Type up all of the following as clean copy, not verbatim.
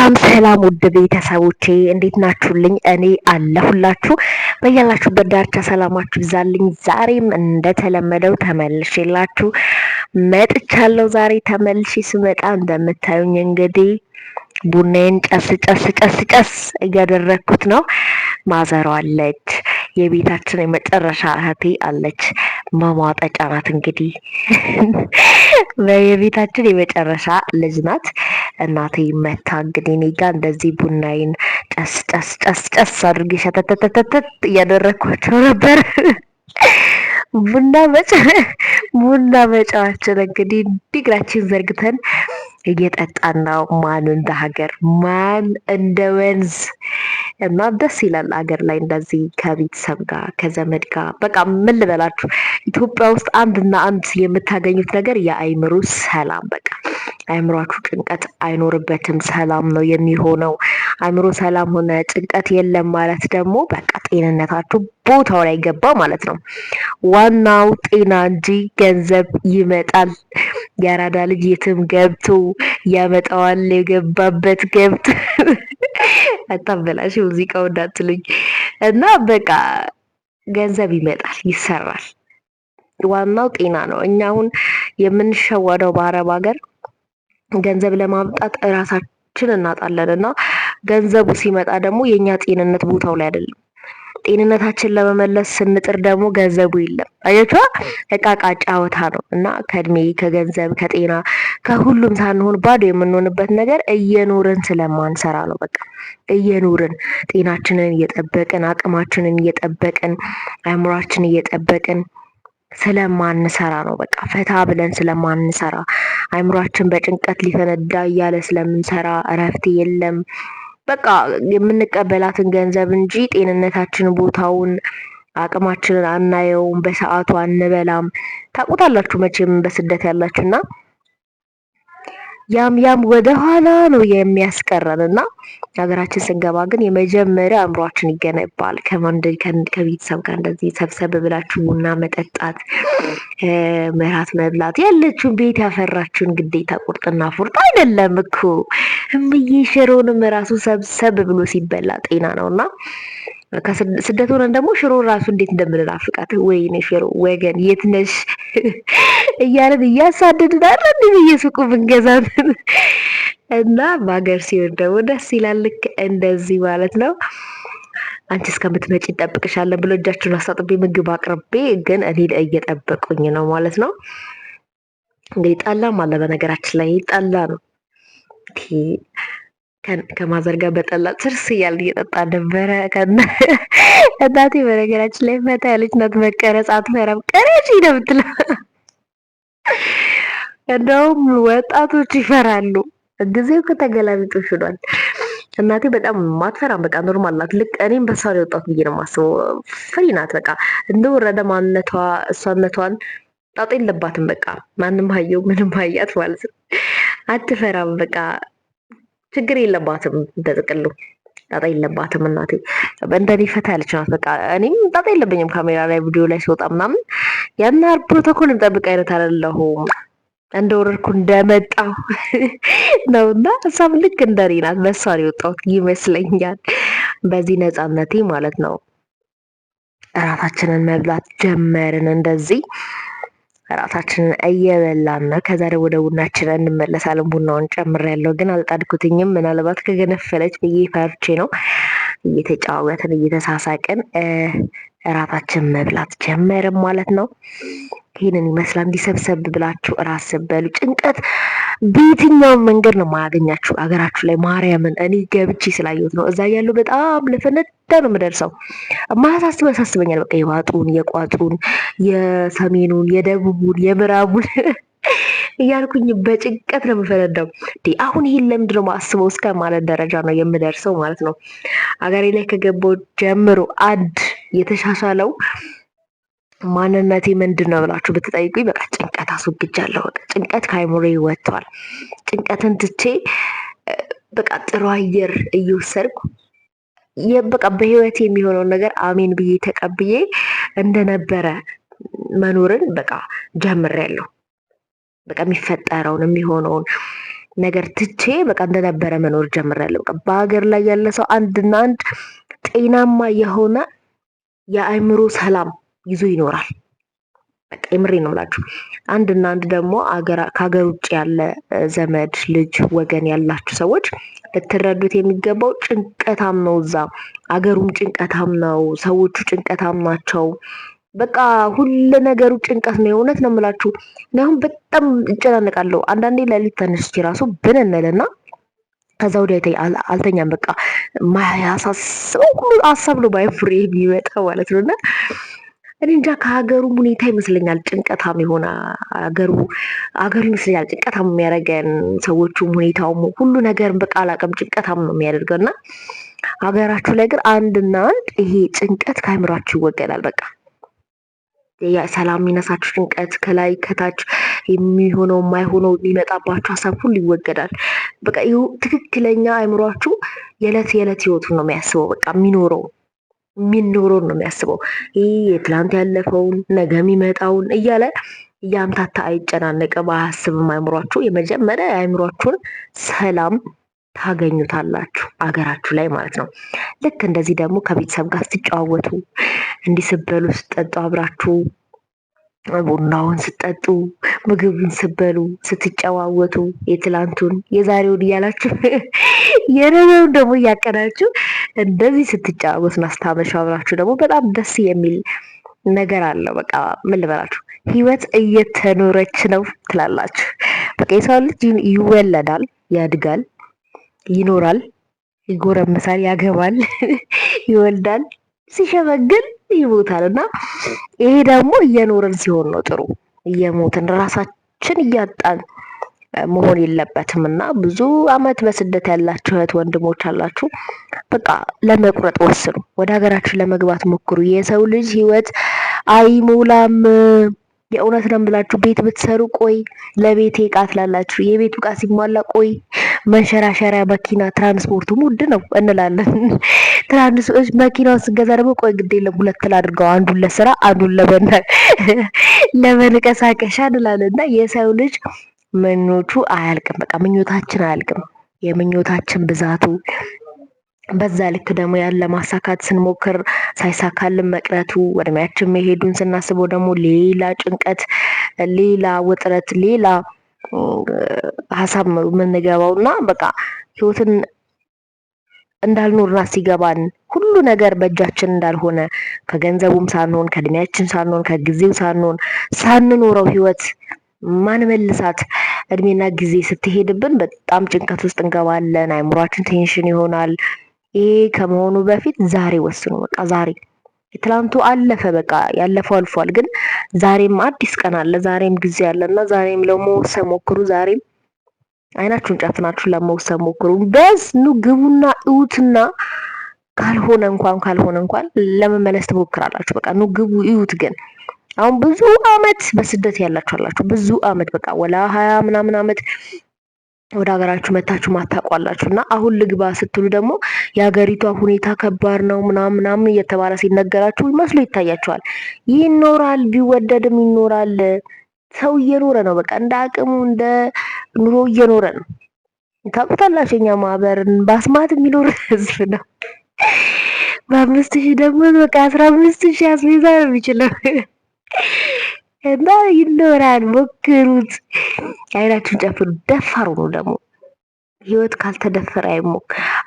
ሰላም ውድ ቤተሰቦቼ እንዴት ናችሁልኝ? እኔ አለሁላችሁ። በያላችሁበት ዳርቻ ሰላማችሁ ይብዛልኝ። ዛሬም እንደተለመደው ተመልሼላችሁ መጥቻለሁ። ዛሬ ተመልሼ ስመጣ እንደምታዩኝ እንግዲህ ቡናዬን ጨስ እያደረግኩት ነው። ማዘሯ አለች፣ የቤታችን የመጨረሻ እህቴ አለች። መሟጠጫ ናት እንግዲህ የቤታችን የመጨረሻ ልጅ ናት። እናቴ መታ እንግዲህ እኔ ጋ እንደዚህ ቡናዬን ጨስ አድርጌ ሸተተተተት እያደረግኳቸው ነበር። ቡና መጫዋችን እንግዲህ እግራችን ዘርግተን እየጠጣን ነው። ማን እንደ ሀገር ማን እንደ ወንዝ እና ደስ ይላል። ሀገር ላይ እንደዚህ ከቤተሰብ ጋር ከዘመድ ጋር በቃ ምን ልበላችሁ፣ ኢትዮጵያ ውስጥ አንድና አንድ የምታገኙት ነገር የአይምሮ ሰላም። በቃ አይምሯችሁ ጭንቀት አይኖርበትም፣ ሰላም ነው የሚሆነው። አይምሮ ሰላም ሆነ ጭንቀት የለም ማለት ደግሞ በቃ ጤንነታችሁ ቦታው ላይ ገባ ማለት ነው። ዋናው ጤና እንጂ ገንዘብ ይመጣል። የአራዳ ልጅ የትም ገብቶ ያመጣዋል፣ የገባበት ገብቶ አታበላሽ ሙዚቃው እንዳትሉኝ። እና በቃ ገንዘብ ይመጣል፣ ይሰራል። ዋናው ጤና ነው። እኛ አሁን የምንሸወደው በአረብ ሀገር ገንዘብ ለማምጣት እራሳችን እናጣለን እና ገንዘቡ ሲመጣ ደግሞ የኛ ጤንነት ቦታው ላይ አይደለም። ጤንነታችን ለመመለስ ስንጥር ደግሞ ገንዘቡ የለም። አያችሁ፣ እቃቃ ጫወታ ነው እና ከእድሜ ከገንዘብ ከጤና ከሁሉም ሳንሆን ባዶ የምንሆንበት ነገር እየኖርን ስለማንሰራ ነው። በቃ እየኖርን ጤናችንን እየጠበቅን አቅማችንን እየጠበቅን አእምሯችንን እየጠበቅን ስለማንሰራ ነው። በቃ ፈታ ብለን ስለማንሰራ አእምሯችን በጭንቀት ሊፈነዳ እያለ ስለምንሰራ እረፍት የለም። በቃ የምንቀበላትን ገንዘብ እንጂ ጤንነታችን ቦታውን አቅማችንን አናየውም። በሰዓቱ አንበላም። ታውቁታላችሁ መቼም በስደት ያላችሁና ያም ወደ ኋላ ነው የሚያስቀረን እና ሀገራችን ስንገባ ግን የመጀመሪያ አእምሯችን ይገነባል። ከቤተሰብ ጋር እንደዚህ ሰብሰብ ብላችሁ ቡና መጠጣት፣ መራት መብላት፣ ያለችውን ቤት ያፈራችሁን ግዴታ ቁርጥና ፉርጥ አይደለም እኮ እምዬ ሽሮንም ራሱ ሰብሰብ ብሎ ሲበላ ጤና ነውና ስደት ሆነን ደግሞ ሽሮ ራሱ እንዴት እንደምንናፍቃት ወይኔ ሽሮ ወገን የት ነሽ እያለን እያሳደድን አረ እንዴ በየሱቁ ብንገዛት እና በሀገር ሲሆን ደግሞ ደስ ይላል። ልክ እንደዚህ ማለት ነው። አንቺ እስከምትመጪ እንጠብቅሻለን ብሎ እጃችሁን አሳጥቤ ምግብ አቅርቤ ግን እኔ እየጠበቁኝ ነው ማለት ነው። እንግዲህ ጠላም አለ በነገራችን ላይ ጠላ ነው ከማዘር ጋር በጠላ ጥርስ እያልን እየጠጣ ነበረ። እናቴ በነገራችን ላይ ፈታ ያለች ናት። መቀረጽ አትፈራም። ቀረጪ ነው የምትለው። እንደውም ወጣቶች ይፈራሉ። ጊዜው ከተገላቢጦሽ ሆኗል። እናቴ በጣም ማትፈራም፣ በቃ ኖርማል ናት። ልክ እኔም በሷ ነው የወጣሁት ብዬ ነው የማስበው። ፍሪ ናት። በቃ እንደወረደ ማንነቷ እሷነቷን ጣጣ የለባትም። በቃ ማንም ሀየው ምንም ሀያት ማለት ነው። አትፈራም። በቃ ችግር የለባትም። በጥቅሉ ጣጣ የለባትም እናቴ። እንደኔ ፈታ ያለች ናት። በቃ እኔም ጣጣ የለብኝም። ካሜራ ላይ ቪዲዮ ላይ ሲወጣ ምናምን ያን ፕሮቶኮል እንጠብቅ አይነት አይደለሁም። እንደወረድኩ እንደመጣው ነውና እሷም ልክ እንደኔ ናት። በሷ ነው የወጣሁት ይመስለኛል። በዚህ ነፃነቴ ማለት ነው። እራታችንን መብላት ጀመርን። እንደዚህ እራታችንን እየበላን ነው። ከዛ ደግሞ ወደ ቡናችን እንመለሳለን። ቡናውን ጨምሬያለሁ ግን አልጣድኩትኝም። ምናልባት ከገነፈለች ብዬ ፈርቼ ነው። እየተጫወትን እየተሳሳቅን እራታችን መብላት ጀመርን ማለት ነው። ይህንን ይመስላል። እንዲሰብሰብ ብላችሁ እራት ስትበሉ ጭንቀት በየትኛውም መንገድ ነው ማያገኛችሁ። አገራችሁ ላይ ማርያምን እኔ ገብቼ ስላየሁት ነው። እዛ ያለው በጣም ለፈነዳ ነው የምደርሰው። ያሳስበኛል። በቃ የዋጡን የቋጡን የሰሜኑን የደቡቡን የምዕራቡን እያልኩኝ በጭንቀት ነው የምፈነዳው። አሁን ይህን ለምንድን ነው ማስበው እስከ ማለት ደረጃ ነው የምደርሰው ማለት ነው። አገሬ ላይ ከገባሁ ጀምሮ አንድ የተሻሻለው ማንነቴ ምንድን ነው ብላችሁ ብትጠይቁኝ በቃ ጭንቀት አስወግጃለሁ። በቃ ጭንቀት ከአይምሮዬ ወጥቷል። ጭንቀትን ትቼ በቃ ጥሩ አየር እየወሰድኩ በቃ በህይወት የሚሆነውን ነገር አሜን ብዬ ተቀብዬ እንደነበረ መኖርን በቃ ጀምሬያለሁ። በቃ የሚፈጠረውን የሚሆነውን ነገር ትቼ በቃ እንደነበረ መኖር ጀምሬያለሁ። በቃ በሀገር ላይ ያለ ሰው አንድና አንድ ጤናማ የሆነ የአእምሮ ሰላም ይዞ ይኖራል። በቃ የምሬ ነው የምላችሁ። አንድና አንድ ደግሞ ከሀገር ውጭ ያለ ዘመድ ልጅ ወገን ያላችሁ ሰዎች ልትረዱት የሚገባው ጭንቀታም ነው። እዛ አገሩም ጭንቀታም ነው። ሰዎቹ ጭንቀታም ናቸው። በቃ ሁሉ ነገሩ ጭንቀት ነው። የእውነት ነው የምላችሁ። እኔ አሁን በጣም እጨናነቃለሁ። አንዳንዴ ሌሊት ተነስቼ ራሱ ብንንልና ከዛ ወዲያ አልተኛም። በቃ ማያሳስበው ሁሉ ሀሳብ ነው ባይፍሬ የሚመጣ ማለት ነው። እና እኔ እንጃ ከሀገሩ ሁኔታ ይመስለኛል ጭንቀታም የሆነ አገሩ ይመስለኛል ጭንቀታም የሚያደርገን ሰዎቹም ሁኔታውም ሁሉ ነገር በቃ አላውቅም ጭንቀታም ነው የሚያደርገው። እና ሀገራችሁ ላይ ግን አንድና አንድ ይሄ ጭንቀት ከአእምሯችሁ ይወገዳል። በቃ ሰላም የሚነሳችሁ ጭንቀት ከላይ ከታች የሚሆነው የማይሆነው የሚመጣባችሁ ሀሳብ ሁሉ ይወገዳል። በቃ ትክክለኛ አእምሯችሁ የዕለት ህይወቱን ነው የሚያስበው። በቃ የሚኖረውን ነው የሚያስበው። ይህ የትላንት ያለፈውን ነገ የሚመጣውን እያለ እያምታታ አይጨናነቅም፣ አያስብም። አእምሯችሁ የመጀመሪያ የአእምሯችሁን ሰላም ታገኙታላችሁ አገራችሁ ላይ ማለት ነው። ልክ እንደዚህ ደግሞ ከቤተሰብ ጋር ስትጨዋወቱ እንዲህ ስትበሉ ስትጠጡ አብራችሁ ቡናውን ስትጠጡ ምግቡን ስትበሉ ስትጨዋወቱ የትላንቱን የዛሬውን እያላችሁ የነገውን ደግሞ እያቀናችሁ እንደዚህ ስትጨዋወቱና ስታመሹ አብራችሁ ደግሞ በጣም ደስ የሚል ነገር አለው። በቃ ምን ልበላችሁ፣ ህይወት እየተኖረች ነው ትላላችሁ። በቃ የሰው ልጅ ይወለዳል፣ ያድጋል፣ ይኖራል፣ ይጎረምሳል፣ ያገባል፣ ይወልዳል፣ ሲሸመግል ይሞታል። እና ይሄ ደግሞ እየኖርን ሲሆን ነው ጥሩ። እየሞትን ራሳችን እያጣን መሆን የለበትም። እና ብዙ አመት በስደት ያላችሁ እህት ወንድሞች አላችሁ፣ በቃ ለመቁረጥ ወስኑ። ወደ ሀገራችን ለመግባት ሞክሩ። የሰው ልጅ ህይወት አይሞላም። የእውነት ነው ብላችሁ ቤት ብትሰሩ ቆይ ለቤት እቃ ትላላችሁ። የቤቱ እቃ ሲሟላ ቆይ መንሸራሸሪያ መኪና ትራንስፖርቱ ውድ ነው እንላለን። መኪናውን ስገዛ ደግሞ ቆይ ግድ የለም ሁለት ላድርገው፣ አንዱን ለስራ አንዱን ለመንቀሳቀሻ እንላለን። እና የሰው ልጅ ምኞቱ አያልቅም። በቃ ምኞታችን አያልቅም። የምኞታችን ብዛቱ በዛ ልክ ደግሞ ያን ለማሳካት ስንሞክር ሳይሳካልን መቅረቱ እድሜያችን መሄዱን ስናስበው ደግሞ ሌላ ጭንቀት፣ ሌላ ውጥረት፣ ሌላ ሀሳብ የምንገባው እና በቃ ህይወትን እንዳልኖርና ሲገባን ሁሉ ነገር በእጃችን እንዳልሆነ ከገንዘቡም ሳንሆን ከእድሜያችን ሳንሆን ከጊዜው ሳንኖረው ህይወት ማንመልሳት እድሜና ጊዜ ስትሄድብን በጣም ጭንቀት ውስጥ እንገባለን። አይምሯችን ቴንሽን ይሆናል። ይሄ ከመሆኑ በፊት ዛሬ ወስኑ። በቃ ዛሬ ትላንቱ አለፈ፣ በቃ ያለፈው አልፏል። ግን ዛሬም አዲስ ቀን አለ፣ ዛሬም ጊዜ አለና ዛሬም ለመወሰን ሞክሩ። ዛሬም አይናችሁን ጨፍናችሁ ለመወሰን ሞክሩ። በስ ኑ ግቡና እዩትና ካልሆነ እንኳን ለመመለስ ትሞክራላችሁ። በቃ ኑ ግቡ እዩት። ግን አሁን ብዙ አመት በስደት ያላችሁ አላችሁ፣ ብዙ አመት በቃ ወላ 20 ምናምን አመት ወደ ሀገራችሁ መታችሁ ማታቋላችሁ እና አሁን ልግባ ስትሉ ደግሞ የሀገሪቷ ሁኔታ ከባድ ነው ምናምን እየተባለ ሲነገራችሁ መስሎ ይታያችኋል። ይኖራል፣ ቢወደድም ይኖራል። ሰው እየኖረ ነው። በቃ እንደ አቅሙ እንደ ኑሮ እየኖረ ነው። ታውቁታላችሁ፣ እኛ ማህበርን በአስማት የሚኖር ህዝብ ነው። በ5,000 ደግሞ በቃ 15,000 አስቤዛ ነው የሚችለው እና ይኖራል። ሞክሩት፣ አይናችሁን ጨፍኑ። ደፋሩ ነው ደግሞ ህይወት ካልተደፈረ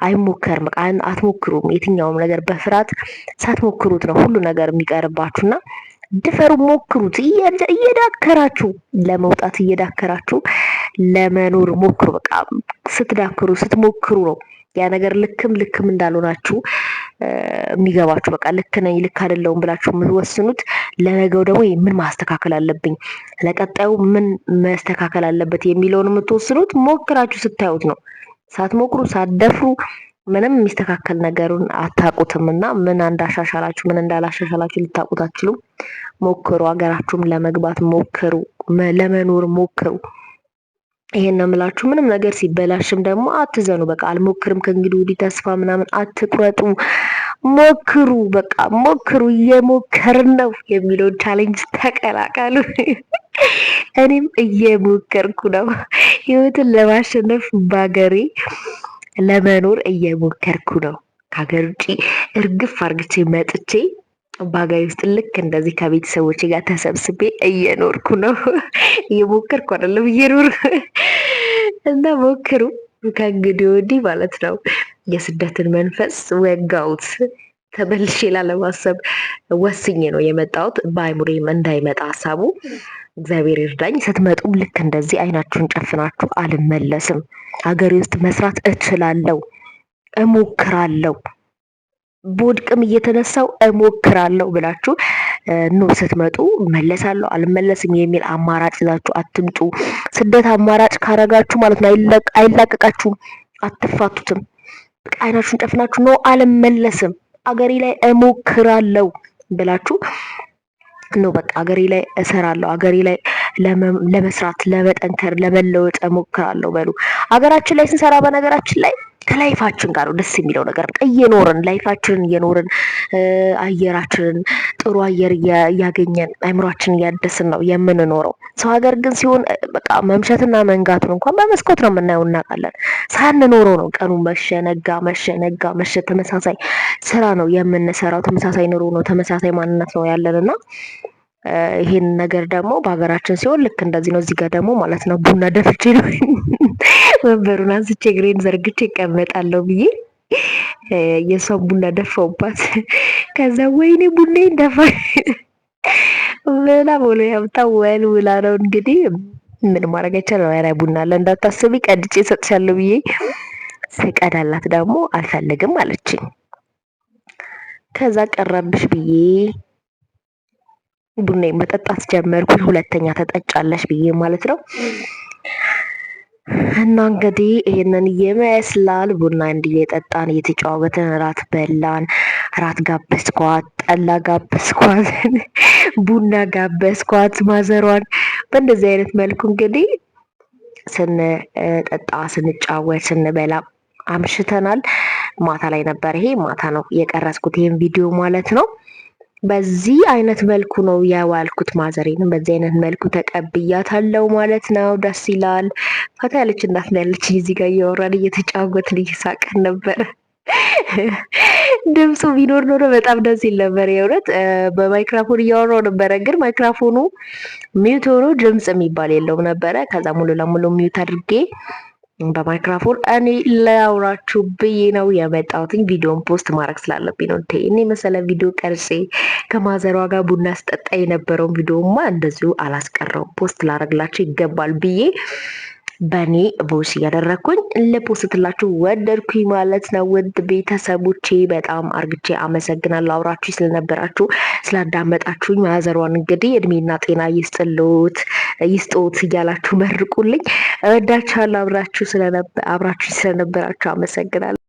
አይሞከርም። በቃ አትሞክሩም። የትኛውም ነገር በፍርሃት ሳትሞክሩት ነው ሁሉ ነገር የሚቀርባችሁና ድፈሩ፣ ሞክሩት። እየዳከራችሁ ለመውጣት እየዳከራችሁ ለመኖር ሞክሩ። በቃ ስትዳክሩ ስትሞክሩ ነው ያ ነገር ልክም እንዳልሆናችሁ የሚገባችሁ። በቃ ልክ ነኝ ልክ አይደለሁም ብላችሁ የምትወስኑት ለነገው ደግሞ ምን ማስተካከል አለብኝ፣ ለቀጣዩ ምን መስተካከል አለበት የሚለውን የምትወስኑት ሞክራችሁ ስታዩት ነው። ሳትሞክሩ ሳትደፍሩ ምንም የሚስተካከል ነገሩን አታውቁትም እና ምን እንዳሻሻላችሁ ምን እንዳላሻሻላችሁ ልታውቁት አትችሉም። ሞክሩ፣ ሀገራችሁም ለመግባት ሞክሩ፣ ለመኖር ሞክሩ። ይሄን ነው የምላችሁ። ምንም ነገር ሲበላሽም ደግሞ አትዘኑ። በቃ አልሞክርም ከእንግዲህ ወዲህ ተስፋ ምናምን አትቁረጡ። ሞክሩ፣ በቃ ሞክሩ፣ እየሞከርን ነው የሚለውን ቻሌንጅ ተቀላቀሉ። እኔም እየሞከርኩ ነው ህይወትን ለማሸነፍ በሀገሬ ለመኖር እየሞከርኩ ነው። ከሀገር ውጭ እርግፍ አርግቼ መጥቼ በሀገሬ ውስጥ ልክ እንደዚህ ከቤተሰቦች ጋር ተሰብስቤ እየኖርኩ ነው። እየሞከርኩ አይደለም እየኖርኩ እና ሞክሩ ከእንግዲህ ወዲህ ማለት ነው። የስደትን መንፈስ ወጋውት። ተመልሼ ላለማሰብ ወስኜ ነው የመጣሁት። በአይሙሬም እንዳይመጣ ሀሳቡ እግዚአብሔር ይርዳኝ። ስትመጡም ልክ እንደዚህ አይናችሁን ጨፍናችሁ አልመለስም፣ ሀገሬ ውስጥ መስራት እችላለሁ፣ እሞክራለሁ፣ ቦድቅም እየተነሳው እሞክራለሁ ብላችሁ ኖ ስትመጡ መለሳለሁ አልመለስም የሚል አማራጭ ይዛችሁ አትምጡ። ስደት አማራጭ ካረጋችሁ ማለት ነው አይላቀቃችሁም፣ አትፋቱትም። በቃ አይናችሁን ጨፍናችሁ ኖ አልመለስም፣ አገሬ ላይ እሞክራለሁ ብላችሁ ነው በቃ አገሬ ላይ እሰራለሁ፣ አገሬ ላይ ለመስራት፣ ለመጠንከር፣ ለመለወጥ እሞክራለሁ በሉ። አገራችን ላይ ስንሰራ በነገራችን ላይ ከላይፋችን ጋር ነው ደስ የሚለው ነገር። እየኖርን ላይፋችንን እየኖርን አየራችንን ጥሩ አየር እያገኘን አይምሯችንን እያደስን ነው የምንኖረው። ሰው ሀገር ግን ሲሆን በቃ መምሸትና መንጋቱን እንኳን በመስኮት ነው የምናየው፣ እናውቃለን። ሳንኖረው ነው ቀኑ መሸ ነጋ፣ መሸ ነጋ፣ መሸ። ተመሳሳይ ስራ ነው የምንሰራው፣ ተመሳሳይ ኑሮ ነው፣ ተመሳሳይ ማንነት ነው ያለንና ይሄን ነገር ደግሞ በሀገራችን ሲሆን ልክ እንደዚህ ነው። እዚህ ጋር ደግሞ ማለት ነው ቡና ደፍቼ ነው ወንበሩን አንስቼ እግሬን ዘርግቼ እቀመጣለሁ ብዬ የሷን ቡና ደፋውባት። ከዛ ወይኔ ቡናዬን ደፋ ብላ ብሎ ያምጣው ወል ውላ ነው እንግዲህ ምን ማድረግ አይቻልም። ኧረ ቡና አለ እንዳታስቢ ቀድጬ እሰጥሻለሁ ብዬ ስቀዳላት ደግሞ አልፈልግም አለችኝ። ከዛ ቀረብሽ ብዬ ቡና መጠጣት ጀመርኩኝ። ሁለተኛ ተጠጫለሽ ብዬ ማለት ነው። እና እንግዲህ ይሄንን ይመስላል። ቡና እንዲህ እየጠጣን እየተጨዋወትን እራት በላን። እራት ጋበዝኳት፣ ጠላ ጋበዝኳት፣ ቡና ጋበዝኳት ማዘሯን። በእንደዚህ አይነት መልኩ እንግዲህ ስንጠጣ ስንጫወት ስንበላ አምሽተናል። ማታ ላይ ነበር፣ ይሄ ማታ ነው የቀረጽኩት ይሄን ቪዲዮ ማለት ነው። በዚህ አይነት መልኩ ነው ያዋልኩት። ማዘሬንም በዚህ አይነት መልኩ ተቀብያታለሁ ማለት ነው። ደስ ይላል። ፈታ ያለች እናት ነው ያለች። እዚህ ጋር እያወራን እየተጫወትን እየሳቀን ነበር። ድምፁ ቢኖር ኖሮ በጣም ደስ ይል ነበር። የእውነት በማይክራፎን እያወራው ነበረ፣ ግን ማይክራፎኑ ሚውት ሆኖ ድምፅ የሚባል የለውም ነበረ። ከዛ ሙሉ ለሙሉ ሚውት አድርጌ በማይክራፎን እኔ ላውራችሁ ብዬ ነው የመጣሁትኝ። ቪዲዮን ፖስት ማድረግ ስላለብኝ ነው። እኔ መሰለ ቪዲዮ ቀርጬ ከማዘሯ ጋር ቡና ስጠጣ የነበረውን ቪዲዮማ እንደዚሁ አላስቀረውም። ፖስት ላረግላችሁ ይገባል ብዬ በእኔ ቮይስ እያደረግኩኝ ልፖስትላችሁ ወደድኩኝ ማለት ነው። ውድ ቤተሰቦቼ በጣም አርግቼ አመሰግናለሁ አብራችሁ ስለነበራችሁ ስላዳመጣችሁኝ። ማዘሯን እንግዲህ እድሜና ጤና ይስጦት እያላችሁ መርቁልኝ። እወዳችኋለሁ። አብራችሁ ስለነበራችሁ አመሰግናለሁ።